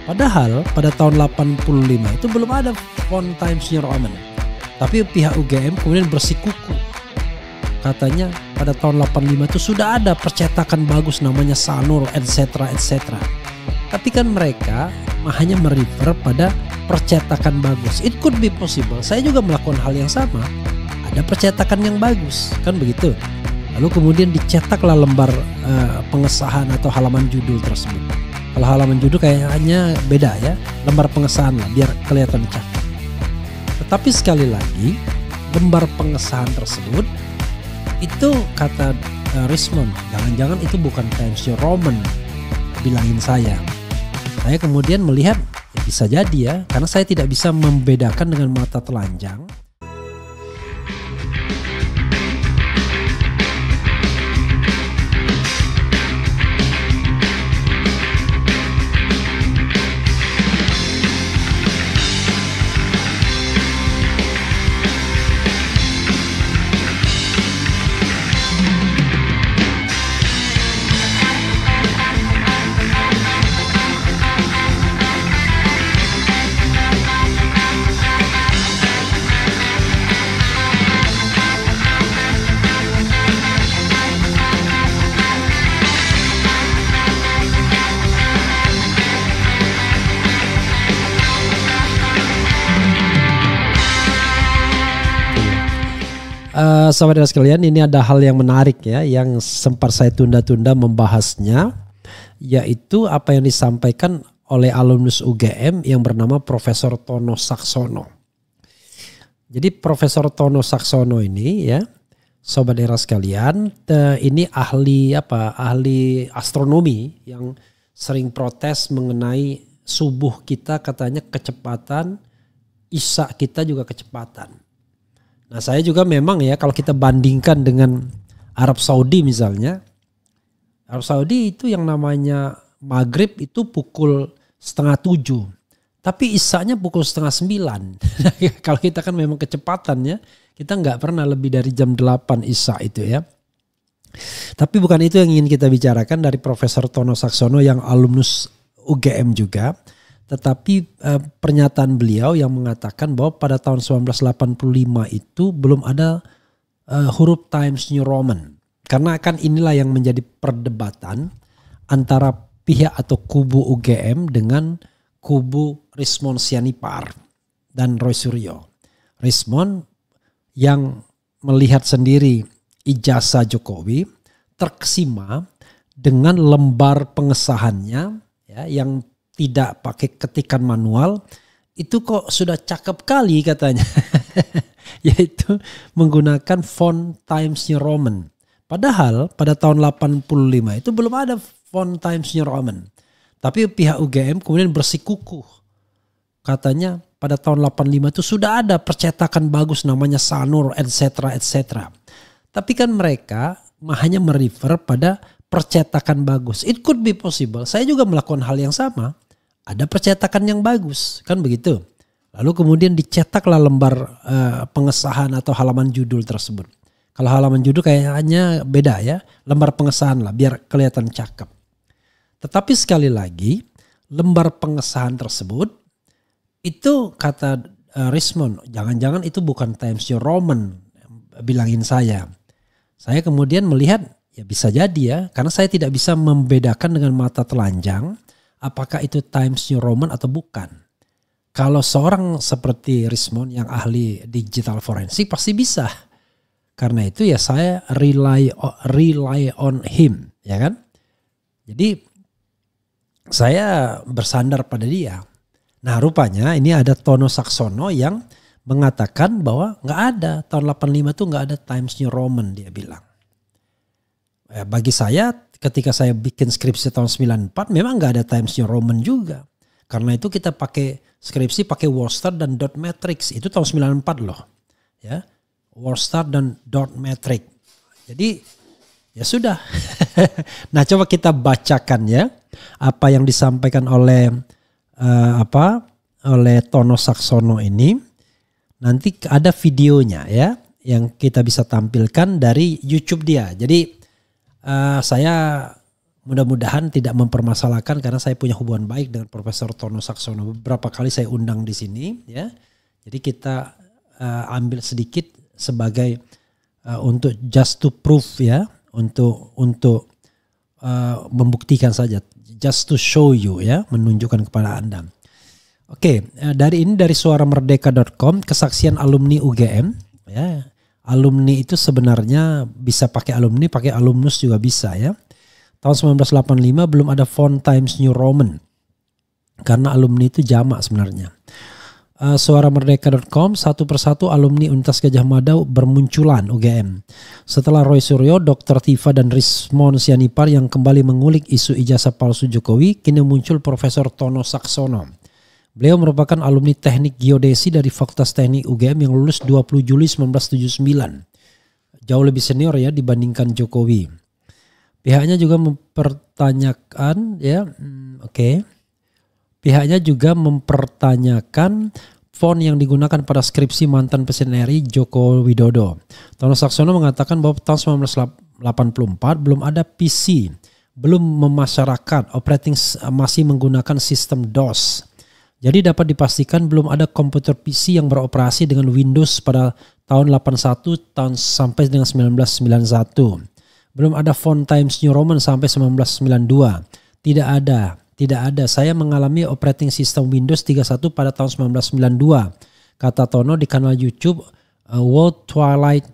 Padahal pada tahun 85 itu belum ada font Times New Roman. Tapi pihak UGM kemudian bersikukuh. Katanya pada tahun 85 itu sudah ada percetakan bagus namanya Sanur etc. etc. Tapi kan mereka hanya merefer pada percetakan bagus. It could be possible. Saya juga melakukan hal yang sama. Ada percetakan yang bagus, kan begitu. Lalu kemudian dicetaklah lembar pengesahan atau halaman judul tersebut. Kalau halaman judul kayaknya beda ya, lembar pengesahan lah biar kelihatan cakep. Tetapi sekali lagi, lembar pengesahan tersebut itu kata Richmond, jangan-jangan itu bukan Times New Roman, bilangin saya. Saya kemudian melihat ya bisa jadi ya, karena saya tidak bisa membedakan dengan mata telanjang. Sahabat sekalian, ini ada hal yang menarik ya yang sempat saya tunda-tunda membahasnya, yaitu apa yang disampaikan oleh alumnus UGM yang bernama Profesor Tono Saksono. Jadi Profesor Tono Saksono ini ya, sobat era sekalian, ini ahli astronomi yang sering protes mengenai subuh kita, katanya kecepatan, isya kita juga kecepatan. Nah saya juga memang ya, kalau kita bandingkan dengan Arab Saudi misalnya, Arab Saudi itu yang namanya maghrib itu pukul 6:30, tapi isyanya pukul 8:30. Kalau kita kan memang kecepatannya, kita nggak pernah lebih dari jam 8 isya itu ya. Tapi bukan itu yang ingin kita bicarakan dari Profesor Tono Saksono yang alumnus UGM juga. Tetapi pernyataan beliau yang mengatakan bahwa pada tahun 1985 itu belum ada huruf Times New Roman. Karena kan inilah yang menjadi perdebatan antara pihak atau kubu UGM dengan kubu Richmond Sianipar dan Roy Suryo. Richmond yang melihat sendiri ijazah Jokowi terkesima dengan lembar pengesahannya ya, yang tidak pakai ketikan manual, itu kok sudah cakep kali katanya. Yaitu menggunakan font Times New Roman. Padahal pada tahun 85 itu belum ada font Times New Roman. Tapi pihak UGM kemudian bersikukuh. Katanya pada tahun 85 itu sudah ada percetakan bagus namanya Sanur etc. etc. Tapi kan mereka hanya merefer pada percetakan bagus. It could be possible. Saya juga melakukan hal yang sama. Ada percetakan yang bagus, kan begitu. Lalu kemudian dicetaklah lembar pengesahan atau halaman judul tersebut. Kalau halaman judul kayaknya beda ya, lembar pengesahan lah biar kelihatan cakep. Tetapi sekali lagi, lembar pengesahan tersebut itu kata Richmond, jangan-jangan itu bukan Times New Roman, bilangin saya. Saya kemudian melihat ya bisa jadi ya, karena saya tidak bisa membedakan dengan mata telanjang apakah itu Times New Roman atau bukan. Kalau seorang seperti Richmond yang ahli digital forensik pasti bisa. Karena itu ya saya rely on him, ya kan? Jadi saya bersandar pada dia. Nah rupanya ini ada Tono Saksono yang mengatakan bahwa nggak ada, tahun 85 itu nggak ada Times New Roman, dia bilang. Bagi saya ketika saya bikin skripsi tahun 94 memang nggak ada Times New Roman juga. Karena itu kita pakai skripsi pakai Worcester dan dot matrix, itu tahun 94 loh. Ya. Worcester dan dot matrix. Jadi ya sudah. Nah coba kita bacakan ya apa yang disampaikan oleh oleh Tono Saksono ini. Nanti ada videonya ya yang kita bisa tampilkan dari YouTube dia. Jadi saya mudah-mudahan tidak mempermasalahkan karena saya punya hubungan baik dengan Profesor Tono Saksono. Beberapa kali saya undang di sini ya. Jadi kita ambil sedikit sebagai untuk just to prove ya, untuk membuktikan saja, just to show you ya, menunjukkan kepada Anda. Oke, dari suaramerdeka.com, kesaksian alumni UGM ya. Alumni itu sebenarnya bisa pakai alumni, pakai alumnus juga bisa ya. Tahun 1985 belum ada font Times New Roman karena alumni itu jamak sebenarnya. Suaramerdeka.com, satu persatu alumni Universitas Gadjah Mada bermunculan UGM. Setelah Roy Suryo, Dr. Tifa dan Rismon Sianipar yang kembali mengulik isu ijazah palsu Jokowi, kini muncul Profesor Tono Saksono. Beliau merupakan alumni teknik geodesi dari Fakultas Teknik UGM yang lulus 20 Juli 1979. Jauh lebih senior ya dibandingkan Jokowi. Pihaknya juga mempertanyakan ya, Pihaknya juga mempertanyakan font yang digunakan pada skripsi mantan Presiden RI Joko Widodo. Tono Saksono mengatakan bahwa tahun 1984 belum ada PC, belum memasyarakat, operating masih menggunakan sistem DOS. Jadi dapat dipastikan belum ada komputer PC yang beroperasi dengan Windows pada tahun 81 sampai dengan 1991. Belum ada font Times New Roman sampai 1992. Tidak ada. Saya mengalami operating system Windows 31 pada tahun 1992. Kata Tono di kanal YouTube World Twilight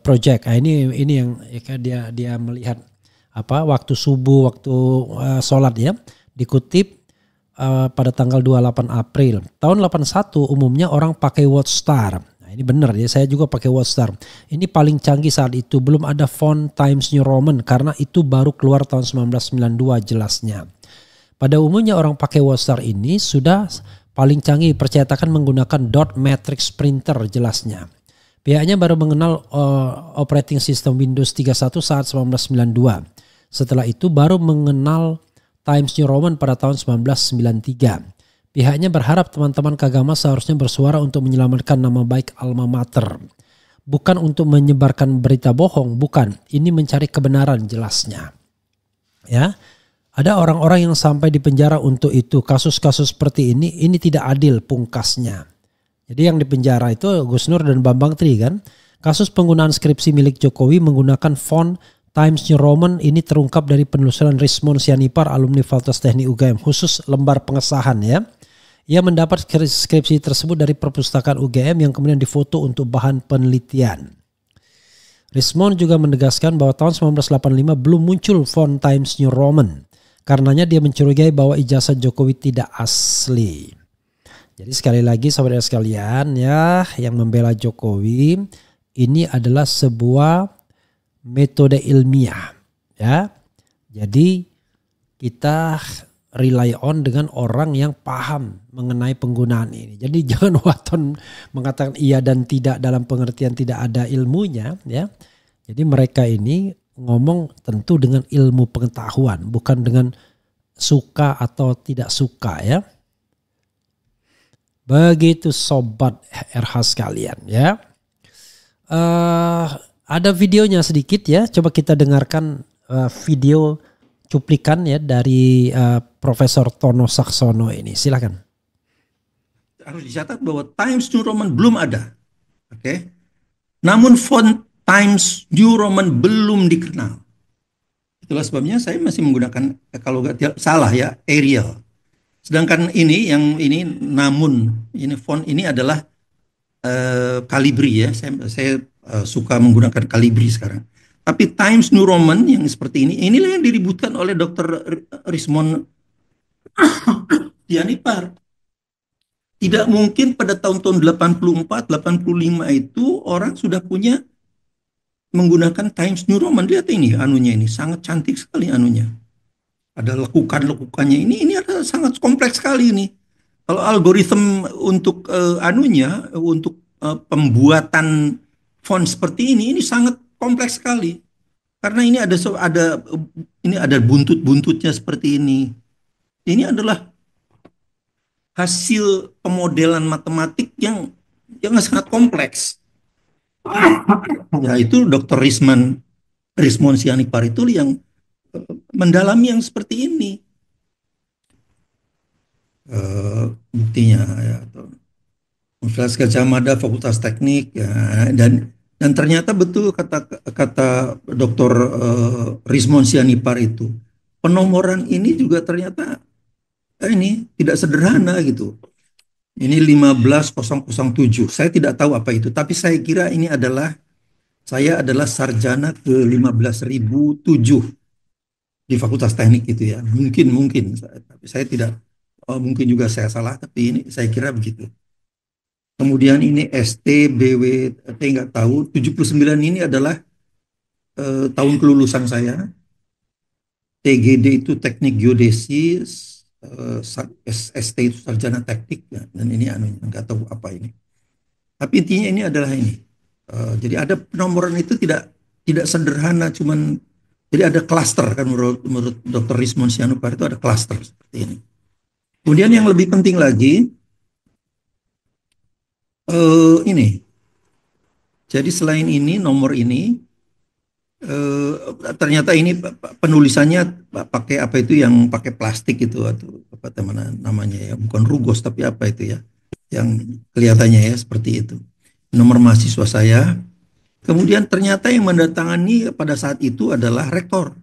Project. Nah, ini yang dia melihat waktu subuh, waktu sholat ya. Dikutip pada tanggal 28 April. Tahun 81 umumnya orang pakai WatchStar. Nah, ini benar ya, saya juga pakai WatchStar. Ini paling canggih saat itu, belum ada font Times New Roman karena itu baru keluar tahun 1992 jelasnya. Pada umumnya orang pakai WatchStar ini sudah paling canggih, percetakan menggunakan dot matrix printer jelasnya. Pihaknya baru mengenal operating system Windows 31 saat 1992. Setelah itu baru mengenal Times New Roman pada tahun 1993. Pihaknya berharap teman-teman Kagama seharusnya bersuara untuk menyelamatkan nama baik alma mater. Bukan untuk menyebarkan berita bohong, bukan. Ini mencari kebenaran jelasnya. Ya, ada orang-orang yang sampai di penjara untuk itu. Kasus-kasus seperti ini tidak adil pungkasnya. Jadi yang di penjara itu Gus Nur dan Bambang Tri kan. Kasus penggunaan skripsi milik Jokowi menggunakan font Times New Roman ini terungkap dari penelusuran Rismon Sianipar, alumni Fakultas Teknik UGM, khusus lembar pengesahan ya. Ia mendapat skripsi tersebut dari perpustakaan UGM yang kemudian difoto untuk bahan penelitian. Rismon juga menegaskan bahwa tahun 1985 belum muncul font Times New Roman. Karenanya dia mencurigai bahwa ijazah Jokowi tidak asli. Jadi sekali lagi saudara sekalian ya, yang membela Jokowi ini adalah sebuah metode ilmiah ya. Jadi kita rely on dengan orang yang paham mengenai penggunaan ini. Jadi jangan waton mengatakan iya dan tidak dalam pengertian tidak ada ilmunya ya. Jadi mereka ini ngomong tentu dengan ilmu pengetahuan, bukan dengan suka atau tidak suka ya. Begitu sobat RH sekalian ya. Ada videonya sedikit ya, coba kita dengarkan video cuplikan ya dari Profesor Tono Saksono ini, silakan. Harus dicatat bahwa Times New Roman belum ada, oke. Namun font Times New Roman belum dikenal. Itulah sebabnya saya masih menggunakan, kalau nggak salah ya, Arial. Sedangkan ini namun ini font ini adalah Calibri ya. Saya suka menggunakan Calibri sekarang. Tapi Times New Roman yang seperti inilah yang diributkan oleh Dr. Rismon Sianipar. Tidak mungkin pada tahun-tahun 84, 85 itu orang sudah punya menggunakan Times New Roman. Lihat ini anunya ini, sangat cantik sekali anunya. Ada lekukan-lekukannya ini ada sangat kompleks sekali ini. Kalau algoritma untuk untuk pembuatan font seperti ini sangat kompleks sekali. Karena ini ada buntut-buntutnya seperti ini. Ini adalah hasil pemodelan matematik yang sangat kompleks. Ya itu Dr. Rismon Sianipar itu yang mendalami yang seperti ini. Buktinya ya, Universitas Gadjah Mada Fakultas Teknik ya, dan ternyata betul kata kata Dr. Rismon Sianipar itu, penomoran ini juga ternyata ini tidak sederhana gitu. Ini 15007. Saya tidak tahu apa itu, tapi saya kira ini adalah saya adalah sarjana ke 15.007 di Fakultas Teknik itu ya. Mungkin tapi saya tidak, mungkin juga saya salah, tapi ini saya kira begitu. Kemudian ini ST, BWT nggak tahu. 79 ini adalah tahun kelulusan saya. TGD itu teknik geodesis, ST itu sarjana teknik ya. Dan ini nggak tahu apa ini. Tapi intinya ini adalah ini. Jadi ada penomoran itu tidak sederhana, cuman jadi ada klaster kan menurut Dr. Rismon Sianipar itu ada klaster seperti ini. Kemudian yang lebih penting lagi ini. Jadi selain ini nomor ini ternyata ini penulisannya pakai apa itu yang pakai plastik itu atau apa namanya ya, bukan rugos tapi apa itu ya yang kelihatannya ya seperti itu. Nomor mahasiswa saya. Kemudian ternyata yang mendatangani pada saat itu adalah rektor.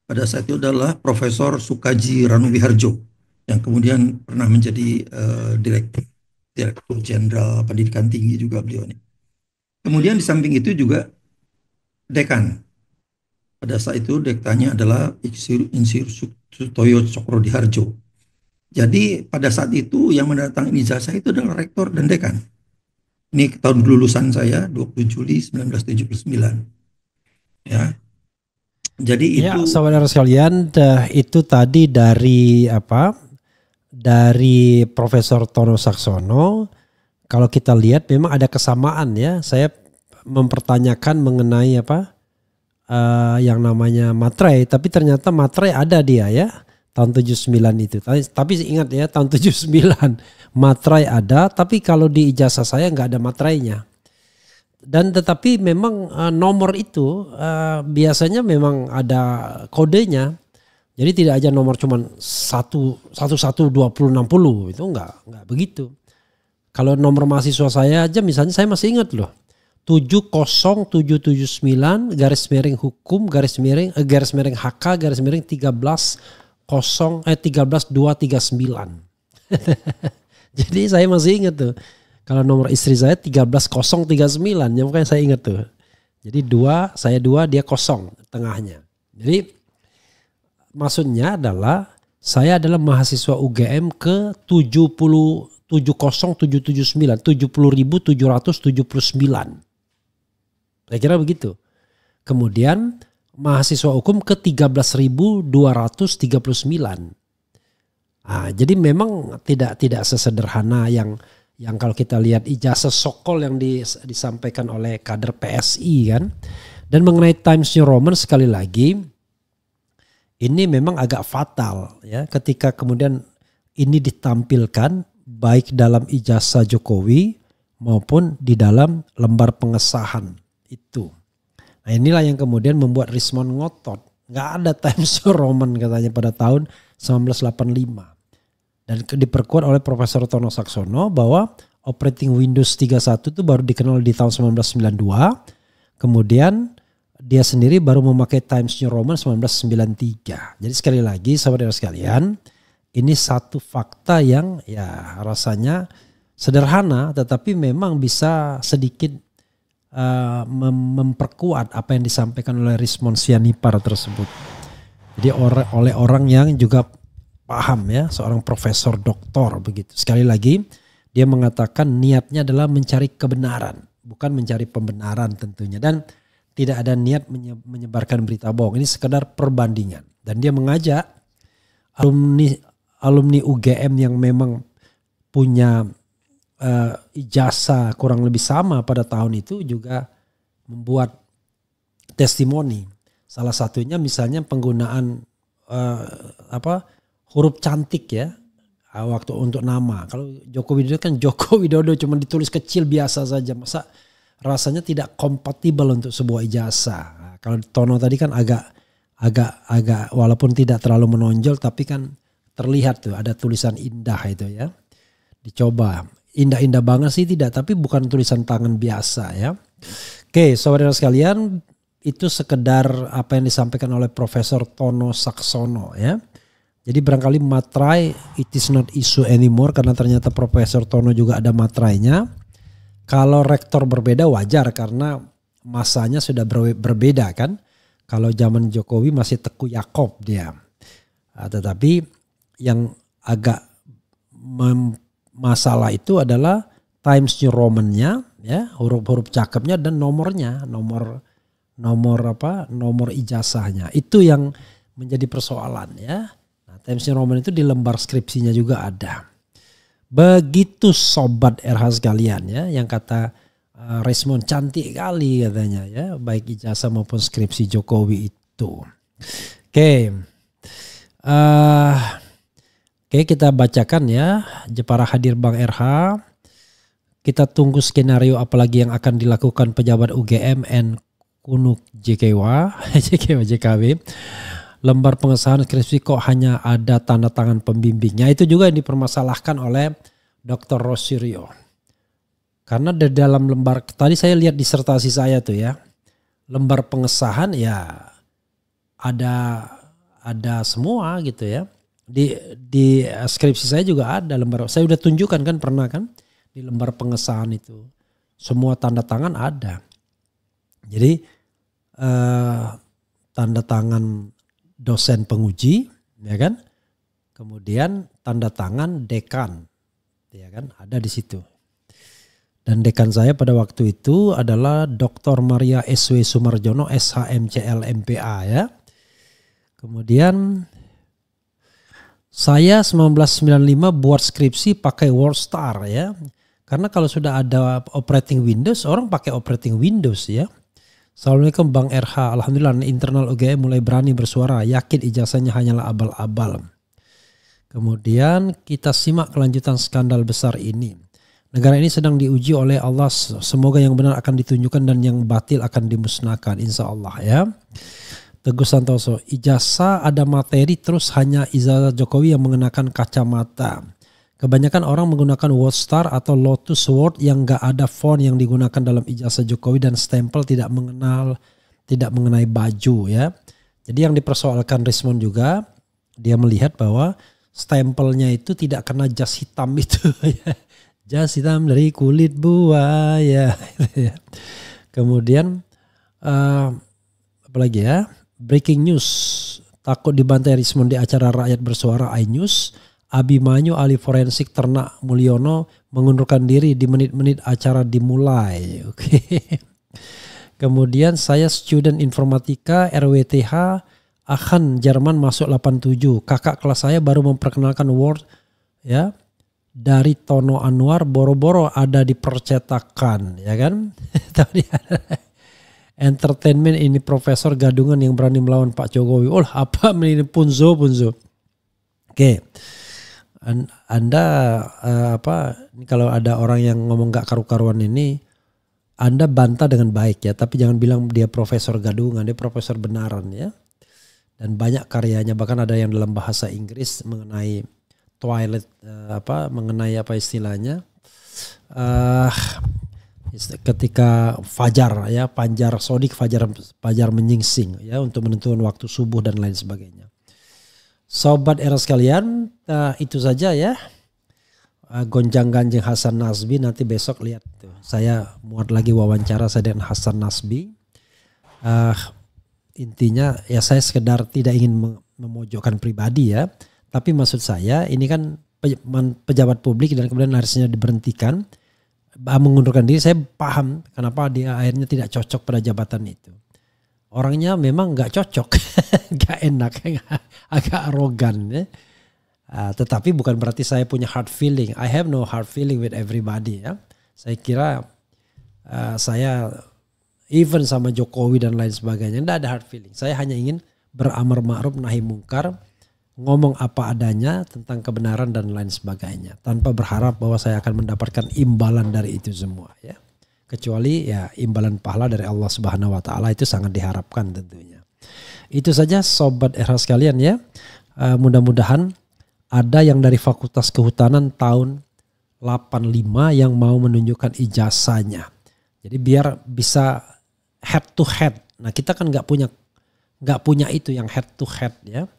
Pada saat itu adalah Profesor Sukaji Ranuwiharjo yang kemudian pernah menjadi Direktur Jenderal Pendidikan Tinggi juga beliau ini. Kemudian di samping itu juga dekan. Pada saat itu dekannya adalah Insinyur Sutoyo Cokrodhiharjo. Jadi pada saat itu yang mendatangkan ijazah itu adalah rektor dan dekan. Ini tahun lulusan saya 20 Juli 1979. Ya. Jadi ya, itu saudara sekalian, itu tadi dari dari Profesor Tono Saksono. Kalau kita lihat memang ada kesamaan ya. Saya mempertanyakan mengenai yang namanya materai, tapi ternyata materai ada dia ya tahun 79 itu. Tapi ingat ya, tahun 79 materai ada, tapi kalau di ijazah saya nggak ada materainya. Dan tetapi memang nomor itu biasanya memang ada kodenya. Jadi tidak aja nomor cuman 11 20 60 itu enggak begitu. Kalau nomor mahasiswa saya aja misalnya saya masih ingat loh. 70779 garis miring hukum garis miring HK garis miring 13239. Jadi saya masih ingat tuh. Kalau nomor istri saya 13039, ya makanya saya ingat tuh. Jadi saya 2 dia 0 tengahnya. Jadi maksudnya adalah saya adalah mahasiswa UGM ke 70779, 70.779. Saya kira begitu. Kemudian mahasiswa hukum ke 13.239. Nah, jadi memang tidak sesederhana yang kalau kita lihat ijazah sokol yang disampaikan oleh kader PSI kan. Dan mengenai Times New Roman sekali lagi ini memang agak fatal ya ketika kemudian ini ditampilkan baik dalam ijazah Jokowi maupun di dalam lembar pengesahan itu. Nah inilah yang kemudian membuat Rismon ngotot. Nggak ada Times New Roman katanya pada tahun 1985. Dan diperkuat oleh Profesor Tono Saksono bahwa operating Windows 31 itu baru dikenal di tahun 1992. Kemudian dia sendiri baru memakai Times New Roman 1993. Jadi sekali lagi saudara sekalian, ini satu fakta yang ya rasanya sederhana tetapi memang bisa sedikit memperkuat apa yang disampaikan oleh Rismon Sianipar tersebut. Jadi oleh orang yang juga paham ya, seorang profesor doktor begitu. Sekali lagi dia mengatakan niatnya adalah mencari kebenaran, bukan mencari pembenaran tentunya. Dan tidak ada niat menyebarkan berita bohong. Ini sekedar perbandingan. Dan dia mengajak alumni UGM yang memang punya ijazah kurang lebih sama pada tahun itu juga membuat testimoni. Salah satunya misalnya penggunaan huruf cantik ya waktu untuk nama. Kalau Joko Widodo kan Joko Widodo cuma ditulis kecil biasa saja. Masa rasanya tidak kompatibel untuk sebuah ijazah. Nah, kalau Tono tadi kan agak agak walaupun tidak terlalu menonjol tapi kan terlihat tuh ada tulisan indah itu ya. Dicoba. Indah-indah banget sih tidak, tapi bukan tulisan tangan biasa ya. Oke, saudara sekalian, itu sekedar apa yang disampaikan oleh Profesor Tono Saksono ya. Jadi barangkali materai it is not issue anymore karena ternyata Profesor Tono juga ada materainya. Kalau rektor berbeda wajar karena masanya sudah berbeda kan. Kalau zaman Jokowi masih Teguh Yakob dia. Tetapi yang agak masalah itu adalah Times New Roman-nya ya, huruf-huruf cakepnya dan nomornya, nomor ijazahnya. Itu yang menjadi persoalan ya. Nah, Times New Roman itu di lembar skripsinya juga ada. Begitu sobat RH sekalian ya, yang kata Resmond cantik kali katanya ya, baik ijazah maupun skripsi Jokowi itu. Oke. Oke, kita bacakan ya Jepara Hadir Bang RH. Kita tunggu skenario apalagi yang akan dilakukan pejabat UGM and Kunuk JKW. Lembar pengesahan skripsi kok hanya ada tanda tangan pembimbingnya. Itu juga yang dipermasalahkan oleh Dr. Rosiryo. Karena di dalam lembar, tadi saya lihat disertasi saya tuh ya. Lembar pengesahan ya ada semua gitu ya. Di skripsi saya juga ada lembar. Saya udah tunjukkan kan, pernah kan di lembar pengesahan itu. Semua tanda tangan ada. Jadi tanda tangan dosen penguji ya kan. Kemudian tanda tangan dekan ya kan, ada di situ. Dan dekan saya pada waktu itu adalah Dr. Maria S.W. Sumarjono SHMCL MPA ya. Kemudian saya 1995 buat skripsi pakai WordStar ya. Karena kalau sudah ada operating Windows, orang pakai operating Windows ya. Assalamualaikum Bang RH. Alhamdulillah internal UGM mulai berani bersuara. Yakin ijazahnya hanyalah abal-abal. Kemudian kita simak kelanjutan skandal besar ini. Negara ini sedang diuji oleh Allah. Semoga yang benar akan ditunjukkan dan yang batil akan dimusnahkan. Insya Allah ya. Teguh Santoso. Ijazah ada materi terus hanya ijazah Jokowi yang mengenakan kacamata. Kebanyakan orang menggunakan WordStar atau Lotus Word yang gak ada font yang digunakan dalam ijazah Jokowi dan stempel tidak mengenai baju ya. Jadi yang dipersoalkan Rismond juga, dia melihat bahwa stempelnya itu tidak kena jas hitam itu ya. Jas hitam dari kulit buaya. Kemudian apalagi ya, breaking news, takut dibantai Rismond di acara rakyat bersuara iNews. Abimanyu ahli forensik ternak Mulyono mengundurkan diri di menit-menit acara dimulai. Oke. Kemudian saya student informatika RWTH Aachen Jerman masuk 87. Kakak kelas saya baru memperkenalkan Word ya. Dari Tono Anwar boro-boro ada di percetakan ya kan. Entertainment ini profesor gadungan yang berani melawan Pak Jokowi. Oh apa ini punzo. Oke. Anda kalau ada orang yang ngomong gak karu-karuan ini, Anda bantah dengan baik ya, tapi jangan bilang dia profesor gadungan, dia profesor benaran ya. Dan banyak karyanya, bahkan ada yang dalam bahasa Inggris mengenai Twilight, mengenai apa istilahnya, ketika fajar ya, panjar sodik, fajar menyingsing ya, untuk menentukan waktu subuh dan lain sebagainya. Sobat era sekalian, itu saja ya. Gonjang-ganjing Hasan Nasbi, nanti besok lihat tuh. Saya muat lagi wawancara saya dengan Hasan Nasbi. Intinya ya saya sekedar tidak ingin memojokkan pribadi ya. Tapi maksud saya ini kan pejabat publik dan kemudian harusnya diberhentikan, mengundurkan diri. Saya paham kenapa dia akhirnya tidak cocok pada jabatan itu. Orangnya memang gak cocok, gak enak, agak arogan ya. Tetapi bukan berarti saya punya hard feeling. I have no hard feeling with everybody ya. Saya kira saya even sama Jokowi dan lain sebagainya tidak ada hard feeling. Saya hanya ingin beramar ma'ruf nahi mungkar, ngomong apa adanya tentang kebenaran dan lain sebagainya, tanpa berharap bahwa saya akan mendapatkan imbalan dari itu semua ya. Kecuali ya imbalan pahala dari Allah Subhanahu wa taala, itu sangat diharapkan tentunya. Itu saja Sobat RH sekalian ya. Mudah-mudahan ada yang dari Fakultas Kehutanan tahun 85 yang mau menunjukkan ijazahnya. Jadi biar bisa head to head. Nah kita kan nggak punya itu yang head to head ya.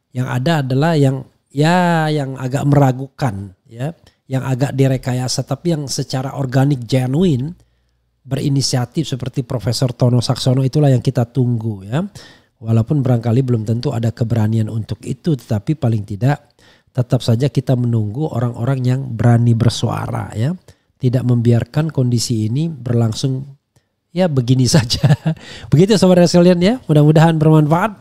Yang ada adalah yang agak meragukan ya, yang agak direkayasa, tapi yang secara organik genuine berinisiatif seperti Profesor Tono Saksono, itulah yang kita tunggu ya. Walaupun barangkali belum tentu ada keberanian untuk itu, tetapi paling tidak tetap saja kita menunggu orang-orang yang berani bersuara ya. Tidak membiarkan kondisi ini berlangsung ya begini saja. Begitu Sobat sekalian ya, mudah-mudahan bermanfaat.